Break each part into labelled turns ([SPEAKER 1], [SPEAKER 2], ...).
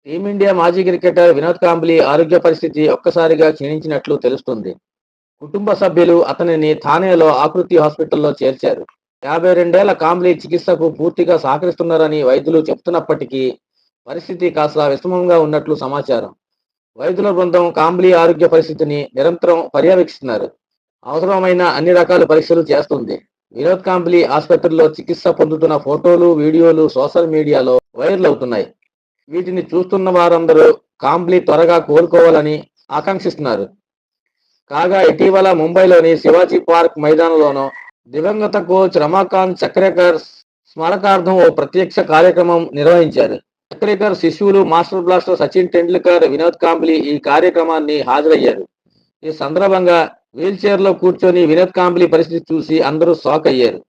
[SPEAKER 1] Team India మాజీ cricketer Vinod Kambli ఆరోగ్య పరిస్థితి ఒక్కసారిగా క్షీణించినట్లు తెలుస్తుంది. కుటుంబ సభ్యులు అతనిని థానేలో ఆకృతి హాస్పిటల్లో చేర్చారు. 52 ఏళ్ల కాంబ్లీ చికిత్సకు పూర్తిగా సహకరిస్తున్నారని వైద్యులు చెబుతున్నప్పటికీ పరిస్థితి కాస్త విషమంగా ఉన్నట్లు సమాచారం. వైద్యుల బృందం కాంబ్లీ ఆరోగ్య పరిస్థితిని నిరంతరం పర్యవేక్షిస్తున్నారు. అవసరమైన అన్ని రకాల పరీక్షలు చేస్తుంది. వినోద్ కాంబ్లీ ఆసుపత్రిలో చికిత్స పొందుతున్న ఫోటోలు, వీడియోలు సోషల్ మీడియాలో వైరల్ అవుతున్నాయి. వీటిని చూస్తున్న వారందరూ కాంబ్లీ త్వరగా కోలుకోవాలని ఆకాంక్షిస్తున్నారు. కాగా ఇటీవల ముంబైలోని శివాజీ పార్క్ మైదానంలోనూ దివంగత కోచ్ రమాకాంత్ చక్రేకర్ స్మారకార్థం ఓ ప్రత్యక్ష కార్యక్రమం నిర్వహించారు. చక్రేకర్ శిష్యులు మాస్టర్ బ్లాస్టర్ సచిన్ టెండూల్కర్, వినోద్ కాంబ్లీ ఈ కార్యక్రమాన్ని హాజరయ్యారు. ఈ సందర్భంగా వీల్ చైర్లో కూర్చొని వినోద్ కాంబ్లీ పరిస్థితి చూసి అందరూ షాక్ అయ్యారు.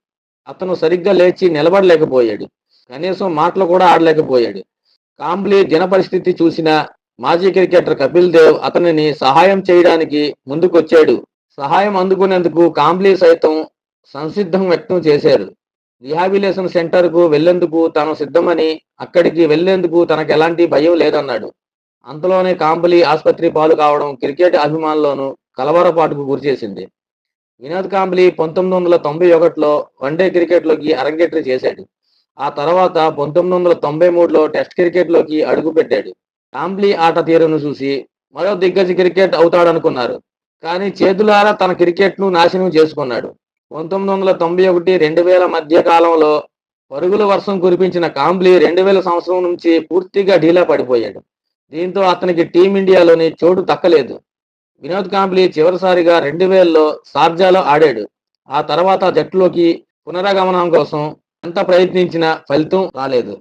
[SPEAKER 1] అతను సరిగ్గా లేచి నిలబడలేకపోయాడు. కనీసం మాటలు కూడా ఆడలేకపోయాడు. కాంబ్లీ దిన పరిస్థితి చూసిన మాజీ క్రికెటర్ కపిల్ దేవ్ అతనిని సహాయం చేయడానికి ముందుకొచ్చాడు. సహాయం అందుకునేందుకు కాంబ్లీ సైతం సంసిద్ధం వ్యక్తం చేశారు. రిహాబిలేషన్ సెంటర్కు వెళ్లేందుకు తాను సిద్ధమని, అక్కడికి వెళ్లేందుకు తనకు ఎలాంటి భయం లేదన్నాడు. అంతలోనే కాంబ్లీ ఆసుపత్రి పాలు కావడం క్రికెట్ అభిమానులను కలవరపాటుకు గురిచేసింది. వినోద్ కాంబ్లీ 1991లో వన్డే క్రికెట్లోకి అరంగేట్రం చేశాడు. ఆ తర్వాత 1993లో టెస్ట్ క్రికెట్లోకి అడుగుపెట్టాడు. కాంబ్లీ ఆట తీరును చూసి మరో దిగ్గజ క్రికెట్ అవుతాడనుకున్నారు. కానీ చేతులారా తన క్రికెట్ను నాశనం చేసుకున్నాడు. 1991, 2000 మధ్య కాలంలో పరుగుల వర్షం కురిపించిన కాంబ్లీ 2000 సంవత్సరం నుంచి పూర్తిగా ఢీలా పడిపోయాడు. దీంతో అతనికి టీమిండియాలోని చోటు దక్కలేదు. వినోద్ కాంబ్లీ చివరిసారిగా 2000లో షార్జాలో ఆడాడు. ఆ తర్వాత జట్టులోకి పునరాగమనం కోసం ఎంత ప్రయత్నించినా ఫలితం రాలేదు.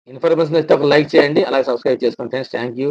[SPEAKER 1] ఇన్ఫర్మేషన్ ఇస్తే ఒక లైక్ చేయండి, అలాగే సబ్స్క్రైబ్ చేసుకోండి ఫ్రెండ్స్. Thank you.